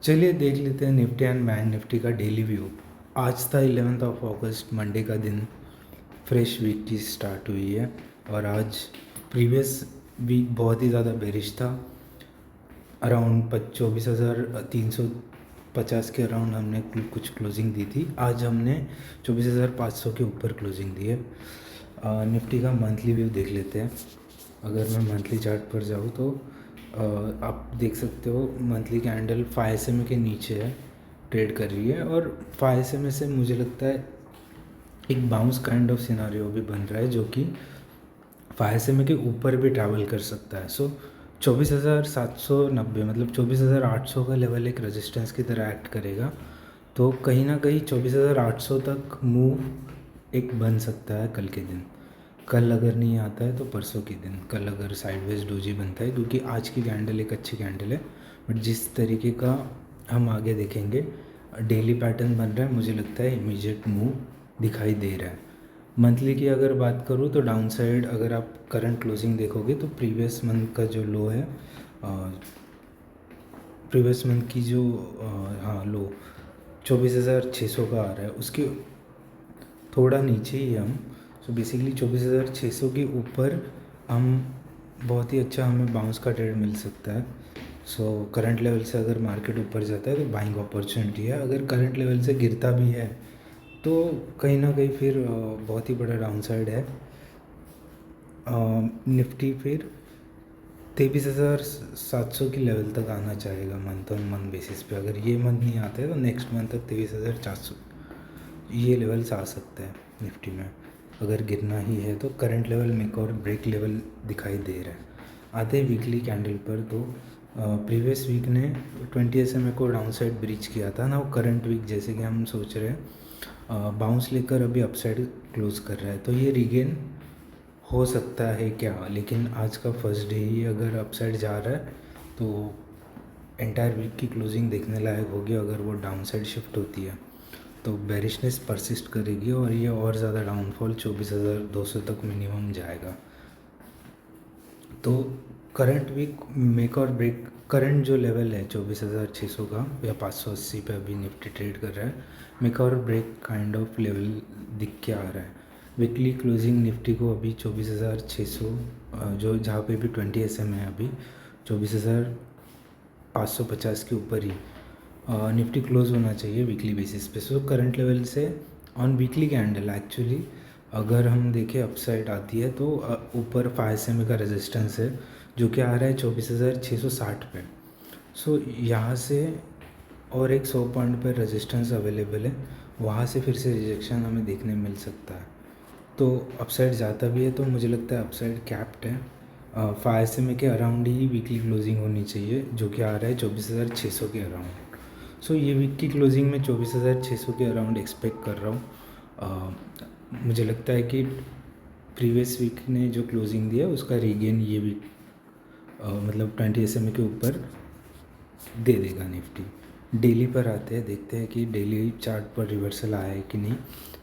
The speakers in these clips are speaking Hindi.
चलिए देख लेते हैं निफ्टी एंड बैंक निफ्टी का डेली व्यू। आज था 11 अगस्त, मंडे का दिन। फ्रेश वीक की स्टार्ट हुई है और आज प्रीवियस वीक बहुत ही ज़्यादा बेरिश था। अराउंड 24,350 के अराउंड हमने कुछ क्लोजिंग दी थी। आज हमने 24,500 के ऊपर क्लोजिंग दी है। निफ्टी का मंथली व्यू देख लेते हैं। अगर मैं मंथली चार्ट पर जाऊँ तो आप देख सकते हो मंथली कैंडल 5 SMA के नीचे है, ट्रेड कर रही है। और 5 SMA से मुझे लगता है एक बाउंस काइंड ऑफ सिनारियो भी बन रहा है, जो कि 5 SMA के ऊपर भी ट्रैवल कर सकता है। सो 24,790 मतलब 24,800 का लेवल एक रेजिस्टेंस की तरह एक्ट करेगा। तो कहीं ना कहीं 24,800 तक मूव एक बन सकता है कल के दिन। कल अगर नहीं आता है तो परसों के दिन। कल अगर साइडवेज डोजी बनता है, क्योंकि आज की कैंडल एक अच्छी कैंडल है, बट जिस तरीके का हम आगे देखेंगे डेली पैटर्न बन रहा है, मुझे लगता है इमीडिएट मूव दिखाई दे रहा है। मंथली की अगर बात करूँ तो डाउन साइड अगर आप करंट क्लोजिंग देखोगे तो प्रीवियस मंथ का जो लो है, प्रीवियस मंथ की जो लो 24,600 का आ रहा है, उसके थोड़ा नीचे ही हम। सो बेसिकली 24,600 के ऊपर हम बहुत ही अच्छा हमें बाउंस का ट्रेड मिल सकता है। सो करंट लेवल से अगर मार्केट ऊपर जाता है तो बाइंग अपॉर्चुनिटी है। अगर करंट लेवल से गिरता भी है तो कहीं ना कहीं फिर बहुत ही बड़ा डाउन साइड है। निफ्टी फिर 23,700 की लेवल तक आना चाहेगा मंथ ऑन मंथ बेसिस पे। अगर ये मंथ नहीं आता है तो नेक्स्ट मंथ तक 23,400 ये लेवल्स आ सकते हैं निफ्टी में। अगर गिरना ही है तो करंट लेवल में एक और ब्रेक लेवल दिखाई दे रहा है। आते हैं वीकली कैंडल पर तो प्रीवियस वीक ने 20 SMA को डाउन साइड ब्रीच किया था ना। वो करंट वीक जैसे कि हम सोच रहे हैं बाउंस लेकर अभी अपसाइड क्लोज कर रहा है, तो ये रीगेन हो सकता है क्या। लेकिन आज का फर्स्ट डे ही अगर अपसाइड जा रहा है तो एंटायर वीक की क्लोजिंग देखने लायक होगी। अगर वो डाउन साइड शिफ्ट होती है तो बेरिशनेस परसिस्ट करेगी और ये और ज़्यादा डाउनफॉल 24,200 तक मिनिमम जाएगा। तो करंट वीक मेक और ब्रेक। करंट जो लेवल है 24,600 का या 580 पे अभी निफ्टी ट्रेड कर रहा है, मेक और ब्रेक काइंड ऑफ लेवल दिख के आ रहा है। वीकली क्लोजिंग निफ्टी को अभी 24,600 जो जहाँ पे भी 20 SMA है, अभी 24,550 के ऊपर ही निफ्टी क्लोज होना चाहिए वीकली बेसिस पे। सो करंट लेवल से ऑन वीकली कैंडल एक्चुअली अगर हम देखें अपसाइड आती है तो ऊपर 5 SMA का रेजिस्टेंस है जो कि आ रहा है 24,660 पे। सो यहाँ से और एक 100 पॉइंट पर रेजिस्टेंस अवेलेबल है, वहाँ से फिर से रिजेक्शन हमें देखने मिल सकता है। तो अपसाइड जाता भी है तो मुझे लगता है अपसाइड कैप्ड है। 5 SMA के अराउंड ही वीकली क्लोजिंग होनी चाहिए, जो कि आ रहा है 24,600 के अराउंड। सो ये वीक की क्लोजिंग में 24,600 के अराउंड एक्सपेक्ट कर रहा हूँ। मुझे लगता है कि प्रीवियस वीक ने जो क्लोजिंग दिया उसका रीगेन ये वीक मतलब 20 SMA के ऊपर दे देगा निफ्टी। डेली पर आते हैं, देखते हैं कि डेली चार्ट पर रिवर्सल आया है कि नहीं।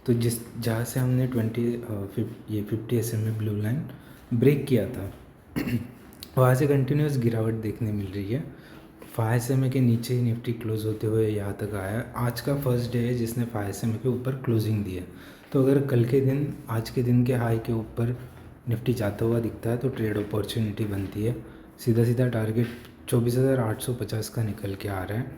तो जिस जहाँ से हमने 50 SMA ब्लू लाइन ब्रेक किया था वहाँ से कंटिन्यूस गिरावट देखने मिल रही है। 5 SMA के नीचे ही निफ्टी क्लोज होते हुए यहाँ तक आया। आज का फर्स्ट डे है जिसने 5 SMA के ऊपर क्लोजिंग दी है। तो अगर कल के दिन आज के दिन के हाई के ऊपर निफ्टी जाता हुआ दिखता है तो ट्रेड अपॉर्चुनिटी बनती है। सीधा सीधा टारगेट 24,850 का निकल के आ रहा है।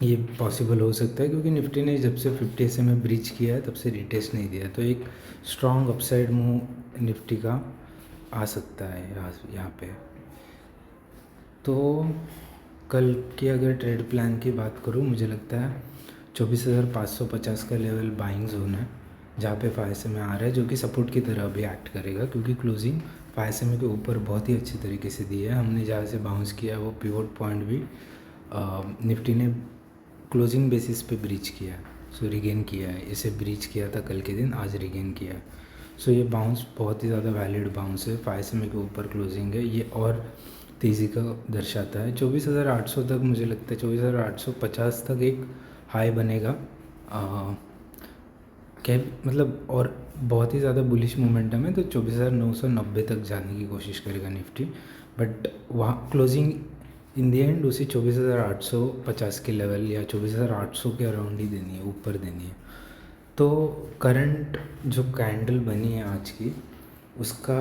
ये पॉसिबल हो सकता है क्योंकि निफ्टी ने जब से 50 SMA ब्रीच किया है तब से रिटेस्ट नहीं दिया, तो एक स्ट्रॉन्ग अपसाइड मूव निफ्टी का आ सकता है यहाँ पे। तो कल की अगर ट्रेड प्लान की बात करूँ, मुझे लगता है 24,550 का लेवल बाइंग जोन है जहाँ पे 5 SMA आ रहा है, जो कि सपोर्ट की तरह भी एक्ट करेगा क्योंकि क्लोजिंग 5 SMA के ऊपर बहुत ही अच्छी तरीके से दी है। हमने जहाँ से बाउंस किया वो पिवोट पॉइंट भी निफ्टी ने क्लोजिंग बेसिस पे ब्रीच किया है। सो रिगेन किया है, इसे ब्रीच किया था कल के दिन, आज रिगेन किया है। सो ये बाउंस बहुत ही ज़्यादा वैलिड बाउंस है। 5 SMA के ऊपर क्लोजिंग है, ये और तेज़ी का दर्शाता है। 24,800 तक मुझे लगता है 24,850 तक एक हाई बनेगा। क्या मतलब और बहुत ही ज़्यादा बुलिश मोमेंटम है तो 24,990 तक जाने की कोशिश करेगा निफ्टी। बट वहाँ क्लोजिंग इन दी एंड उसे 24,850 के लेवल या 24,800 के अराउंड ही देनी है, ऊपर देनी है। तो करंट जो कैंडल बनी है आज की, उसका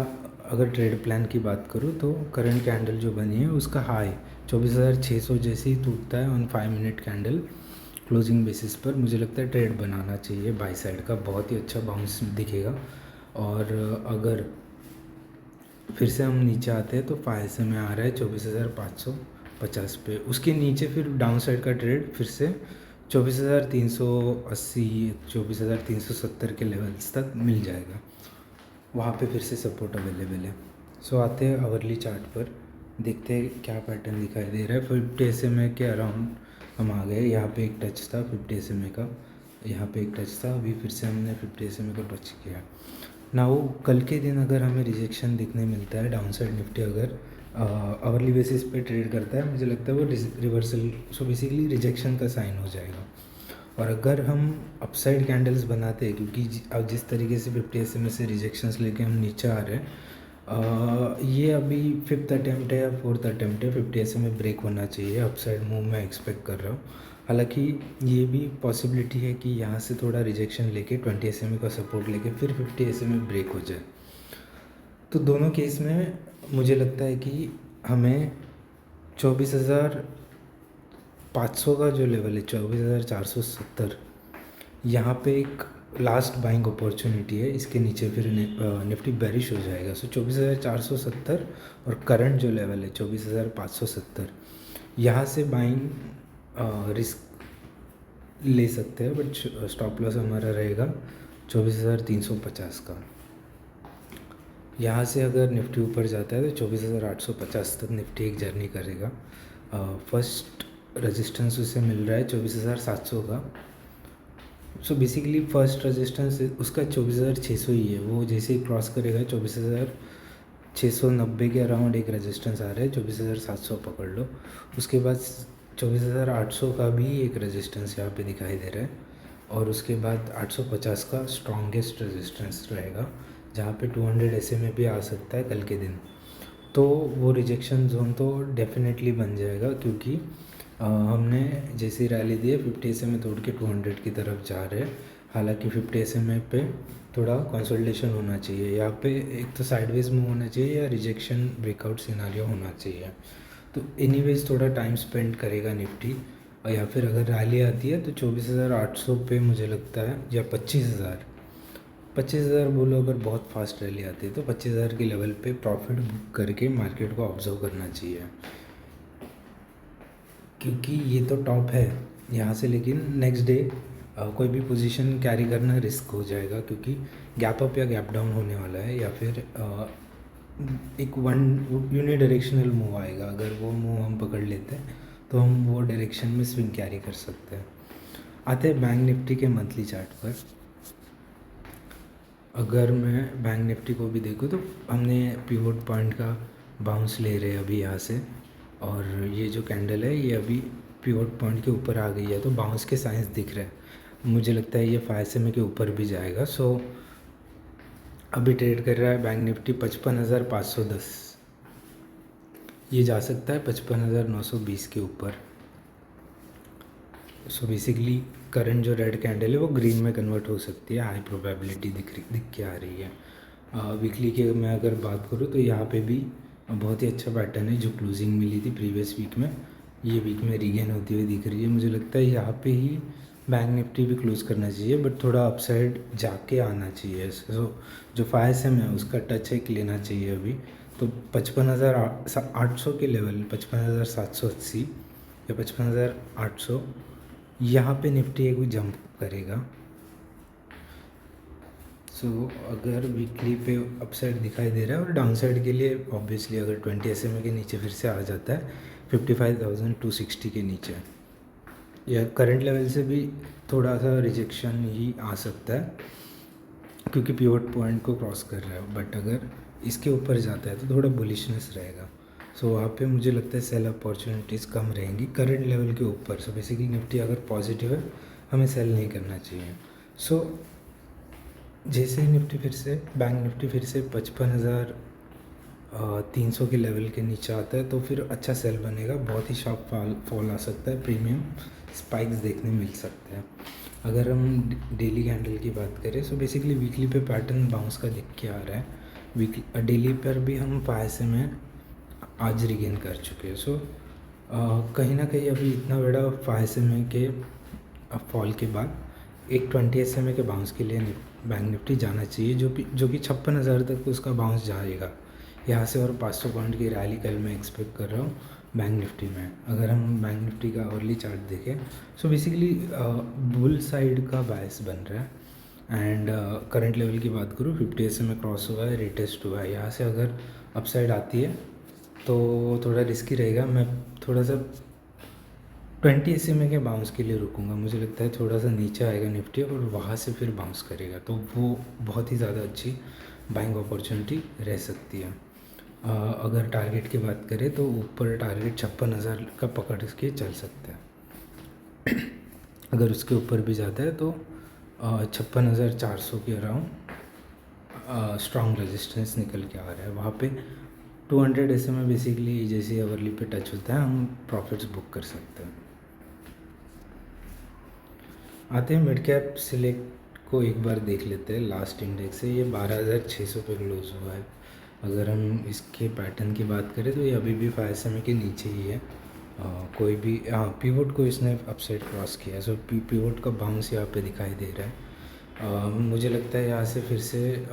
अगर ट्रेड प्लान की बात करूँ तो करंट कैंडल जो बनी है उसका हाई 24,600 जैसे ही टूटता है on 5 minute candle closing basis पर, मुझे लगता है ट्रेड बनाना चाहिए बाई साइड का, बहुत ही अच्छा बाउंस दिखेगा। और अगर फिर से हम नीचे आते हैं तो 5 में आ रहा है 24,550 पे, उसके नीचे फिर डाउन साइड का ट्रेड फिर से 24,380 24,370 के लेवल्स तक मिल जाएगा, वहाँ पे फिर से सपोर्ट अवेलेबल है। सो आते हैं आवरली चार्ट पर, देखते हैं क्या पैटर्न दिखाई दे रहा है। 50 SMA के अराउंड हम आ गए, यहाँ पे एक टच था 50 SMA का, यहाँ पे एक टच था, अभी फिर से हमने 50 SMA को टच किया। ना वो कल के दिन अगर हमें रिजेक्शन दिखने मिलता है, डाउन साइड निफ्टी अगर आवरली बेसिस पे ट्रेड करता है, मुझे लगता है वो रिवर्सल, सो बेसिकली रिजेक्शन का साइन हो जाएगा। और अगर हम अपसाइड कैंडल्स बनाते हैं, क्योंकि अब जिस तरीके से 50 SMA से रिजेक्शंस लेके हम नीचे आ रहे हैं, ये अभी 5th अटैम्प्ट है या 4th अटैम्प्ट है, 50 SMA ब्रेक होना चाहिए, अपसाइड मूव मैं एक्सपेक्ट कर रहा हूँ। हालांकि ये भी पॉसिबिलिटी है कि यहाँ से थोड़ा रिजेक्शन लेके 20 SMA का सपोर्ट लेके फिर 50 SMA ब्रेक हो जाए। तो दोनों केस में मुझे लगता है कि हमें 24,500 का जो लेवल है 24,470, यहाँ पे एक लास्ट बाइंग अपॉर्चुनिटी है, इसके नीचे फिर निफ्टी बेरिश हो जाएगा। सो 24,470 और करंट जो लेवल है 24,570, यहाँ से बाइंग रिस्क ले सकते हैं, बट स्टॉप लॉस हमारा रहेगा 24,350 का। यहाँ से अगर निफ्टी ऊपर जाता है तो 24,850 तक निफ्टी एक जर्नी करेगा। फर्स्ट रेजिस्टेंस उसे मिल रहा है 24,700 का। सो बेसिकली फर्स्ट रेजिस्टेंस उसका 24,600 ही है, वो जैसे ही क्रॉस करेगा 24,690 के अराउंड एक रेजिस्टेंस आ रहा है, 24,700 पकड़ लो। उसके बाद 24,800 का भी एक रेजिस्टेंस यहाँ पे दिखाई दे रहा है, और उसके बाद 850 का स्ट्रॉन्गेस्ट रेजिस्टेंस रहेगा, जहाँ पे 200 SMA भी आ सकता है कल के दिन। तो वो रिजेक्शन जोन तो डेफिनेटली बन जाएगा, क्योंकि हमने जैसी रैली दी है 50 SMA तोड़ के 200 की तरफ जा रहे हैं। हालांकि 50 SMA पे थोड़ा कंसोलिडेशन होना चाहिए, यहाँ पे एक तो साइडवेज मूव होना चाहिए या रिजेक्शन ब्रेकआउट सिनारियो होना चाहिए। तो एनीवेज थोड़ा टाइम स्पेंड करेगा निफ्टी, और या फिर अगर रैली आती है तो 24,800 पे मुझे लगता है, या 25,000 बोलो, अगर बहुत फास्ट रैली आती है तो 25,000 के लेवल पे प्रॉफिट बुक करके मार्केट को ऑब्जर्व करना चाहिए, क्योंकि ये तो टॉप है यहाँ से, लेकिन नेक्स्ट डे कोई भी पोजीशन कैरी करना रिस्क हो जाएगा, क्योंकि गैप अप या गैप डाउन होने वाला है, या फिर एक यूनिडायरेक्शनल मूव आएगा। अगर वो मूव हम पकड़ लेते हैं तो हम वो डायरेक्शन में स्विंग कैरी कर सकते हैं। आते हैं बैंक निफ्टी के मंथली चार्ट पर। अगर मैं बैंक निफ्टी को भी देखूँ तो हमने पिवोट पॉइंट का बाउंस ले रहे हैं अभी यहाँ से, और ये जो कैंडल है ये अभी पिवोट पॉइंट के ऊपर आ गई है, तो बाउंस के साइंस दिख रहे हैं। मुझे लगता है ये 5 SMA के ऊपर भी जाएगा। सो अभी ट्रेड कर रहा है बैंक निफ्टी 55,510, ये जा सकता है 55,920 के ऊपर। सो बेसिकली करंट जो रेड कैंडल है वो ग्रीन में कन्वर्ट हो सकती है, हाई प्रोबेबिलिटी दिख के आ रही है। वीकली की मैं अगर बात करूँ तो यहाँ पे भी बहुत ही अच्छा पैटर्न है, जो क्लोजिंग मिली थी प्रीवियस वीक में, ये वीक में रीगेन होती हुई दिख रही है। मुझे लगता है यहाँ पे ही बैंक निफ्टी भी क्लोज करना चाहिए, बट थोड़ा अपसाइड जाके आना चाहिए। सो जो 5 SMA है उसका टच एक लेना चाहिए अभी, तो 55,800 के लेवल, 55,780 या 55,800, यहाँ पे निफ्टी एक भी जंप करेगा। सो अगर वीकली पे अपसाइड दिखाई दे रहा है, और डाउन साइड के लिए ऑब्वियसली अगर 20 SMA के नीचे फिर से आ जाता है 55,260 के नीचे, या करंट लेवल से भी थोड़ा सा रिजेक्शन ही आ सकता है, क्योंकि पिवट पॉइंट को क्रॉस कर रहा है। बट अगर इसके ऊपर जाता है तो थोड़ा बुलिशनेस रहेगा। सो वहाँ पे मुझे लगता है सेल अपॉर्चुनिटीज़ कम रहेंगी करंट लेवल के ऊपर। सो बेसिकली निफ्टी अगर पॉजिटिव है हमें सेल नहीं करना चाहिए। सो जैसे ही निफ्टी फिर से बैंक निफ्टी फिर से 55,000 300 के लेवल के नीचे आता है तो फिर अच्छा सेल बनेगा, बहुत ही शार्प फॉल आ सकता है, प्रीमियम स्पाइक्स देखने मिल सकते हैं। अगर हम डेली कैंडल की बात करें सो बेसिकली वीकली पे पैटर्न बाउंस का दिख के आ रहा है। वीकली डेली पर भी हम 5 में आज रिगेन कर चुके हैं। सो कहीं ना कहीं अभी इतना बड़ा 5 के फॉल के बाद एक 20 SMA के बाउंस के लिए बैंक निफ्टी जाना चाहिए, जो कि 56,000 तक उसका बाउंस जाएगा यहाँ से, और 500 पॉइंट की रैली कल मैं एक्सपेक्ट कर रहा हूँ बैंक निफ्टी में। अगर हम बैंक निफ्टी का अर्ली चार्ट देखें सो बेसिकली बुल साइड का बायस बन रहा है। एंड करंट लेवल की बात करूँ 50 SMA क्रॉस हुआ है, रिटेस्ट हुआ है। यहाँ से अगर अपसाइड आती है तो थोड़ा रिस्की रहेगा। मैं थोड़ा सा 20 SMA के बाउंस के लिए रुकूंगा। मुझे लगता है थोड़ा सा नीचे आएगा निफ्टी और वहाँ से फिर बाउंस करेगा, तो वो बहुत ही ज़्यादा अच्छी बाइंग अपॉर्चुनिटी रह सकती है। अगर टारगेट की बात करें तो ऊपर टारगेट 56,000 का पकड़ के चल सकता है। अगर उसके ऊपर भी जाता है तो 56,400 के अराउंड स्ट्रॉन्ग रेजिस्टेंस निकल के आ रहा है। वहाँ पे 200 SMA बेसिकली जैसे अवर्ली पे टच होता है हम प्रॉफिट्स बुक कर सकते हैं। आते हैं मिड कैप सिलेक्ट को एक बार देख लेते हैं। लास्ट इंडेक्स से ये 12,600 पे क्लोज हुआ है। अगर हम इसके पैटर्न की बात करें तो ये अभी भी 5 SMA के नीचे ही है। कोई भी पिवोट को इसने अपसाइड क्रॉस किया है, सो पिवोट का बाउंस यहाँ पे दिखाई दे रहा है। मुझे लगता है यहाँ से फिर से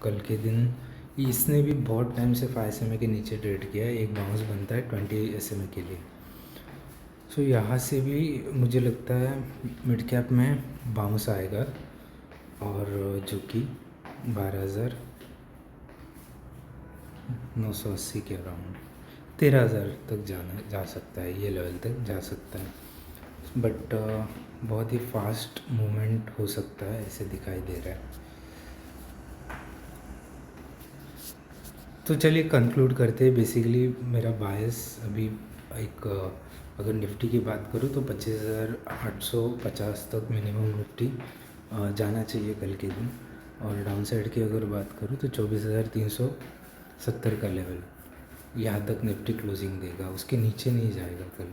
कल के दिन इसने भी बहुत टाइम से 5 SMA के नीचे ट्रेड किया है, एक बाउंस बनता है 20 SMA के लिए। सो यहाँ से भी मुझे लगता है मिड कैप में बाउंस आएगा, और जो कि 12,980 के अराउंड 13,000 तक जा सकता है, ये लेवल तक जा सकता है। बट बहुत ही फास्ट मूवमेंट हो सकता है ऐसे दिखाई दे रहा है। तो चलिए कंक्लूड करते हैं। बेसिकली मेरा बायस अभी एक अगर निफ्टी की बात करूँ तो 25,850 तक मिनिमम निफ्टी जाना चाहिए कल के दिन, और डाउन साइड की अगर बात करूँ तो 24,370 का लेवल यहाँ तक निफ्टी क्लोजिंग देगा, उसके नीचे नहीं जाएगा कल।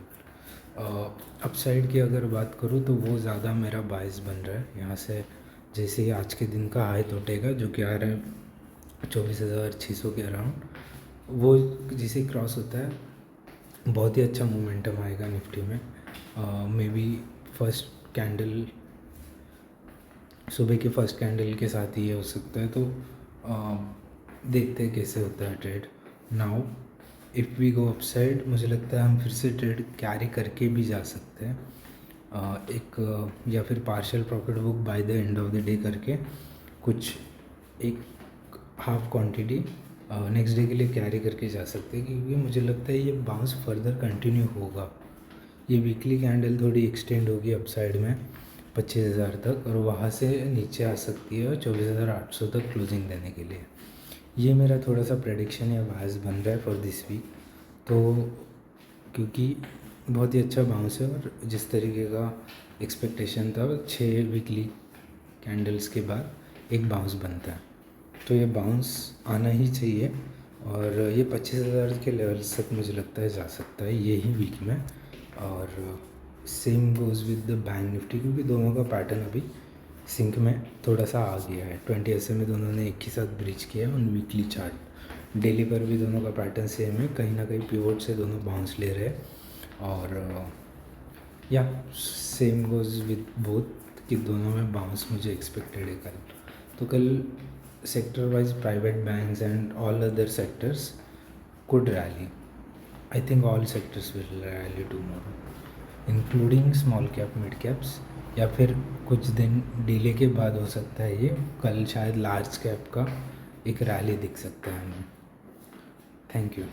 अपसाइड की अगर बात करूँ तो वो ज़्यादा मेरा बायस बन रहा है। यहाँ से जैसे ही आज के दिन का हाई टूटेगा जो कि आ रहा है 24,600 के अराउंड, वो जिसे क्रॉस होता है बहुत ही अच्छा मोमेंटम आएगा निफ्टी में। मे बी फर्स्ट कैंडल सुबह के फर्स्ट कैंडल के साथ ही ये हो सकता है। तो देखते हैं कैसे होता है trade. Now if we go upside मुझे लगता है हम फिर से ट्रेड कैरी करके भी जा सकते हैं, या फिर partial profit book by the end of the day करके कुछ एक हाफ क्वांटिटी नेक्स्ट डे के लिए कैरी करके जा सकते हैं, क्योंकि मुझे लगता है ये बाउंस फर्दर कंटिन्यू होगा। ये वीकली कैंडल थोड़ी एक्सटेंड होगी अपसाइड में 25,000 तक, और वहाँ से नीचे आ सकती है 24,800 तक क्लोजिंग देने के लिए। ये मेरा थोड़ा सा प्रेडिक्शन या बायस बन रहा है फॉर दिस वीक। तो क्योंकि बहुत ही अच्छा बाउंस है, और जिस तरीके का एक्सपेक्टेशन था 6 वीकली कैंडल्स के बाद एक बाउंस बनता है, तो ये बाउंस आना ही चाहिए, और ये 25,000 के लेवल्स तक मुझे लगता है जा सकता है यही वीक में। और same goes with the bank Nifty, क्योंकि दोनों का पैटर्न अभी सिंक में थोड़ा सा आ गया है। 20 SMA दोनों ने एक ही साथ ब्रीच किया है ऑन वीकली चार्ट। डेली पर भी दोनों का पैटर्न सेम है, कहीं ना कहीं पिवोट से दोनों बाउंस ले रहे हैं, और या सेम गोज़ विद बोथ कि दोनों में बाउंस मुझे एक्सपेक्टेड है कल। तो कल sector wise private banks and all other sectors could rally. I think all sectors will rally tomorrow, including small cap mid caps, या फिर कुछ दिन डिले के बाद हो सकता है ये कल शायद लार्ज कैप का एक रैली दिख सकता है हमें। Thank you.